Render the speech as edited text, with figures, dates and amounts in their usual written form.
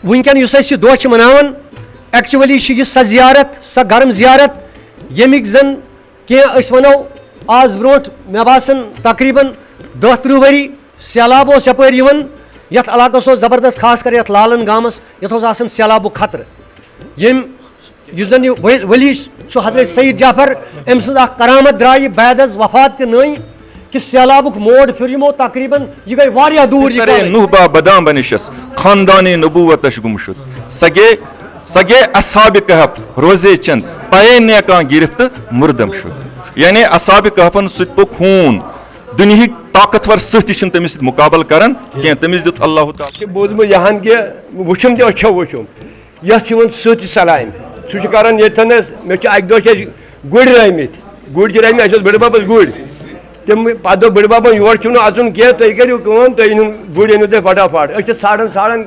वुनकन दोह मनावन actually यह सह जियारत सह गर्म जियारत यमिक जन कह वनो आज ब्रो मे बासन तकरीबन 10-13 वरी सैलाब यपर यथ इलाकस जबरदस्त खास कर यथ लालन गामस यथ सैलाबुक खतर यम जन वली हजरत सईद जाफर अम सज करामत द्राय बाद वफात नई कि सैलाबुक मोड़ फिर यमो तकरीबन यह गई वारिया दूर नुहबा बदाम बनिशस खानदानी नबूवत गुमशुद सगे असहाब कहफ रोजे चंद पाए ने का गिरफ्त मुर्दम शुद यानी असहाब कहफन सुत पो खून दुनिया ताकतवर सत तमिस मुकाबल करन कह तमिस दुत अल्लाह ताला बोजम यहान के वुचम ते अच्छो वुचम यथ सत सलाम सह करान ये मे अक दह गुड़ रमित गुड़ रमित बड़ बाबस गुड़ तम पे बड़ बाबन योर अचुन कह तुम करो तुम गुड़ अनु तुम फटाफट साड़न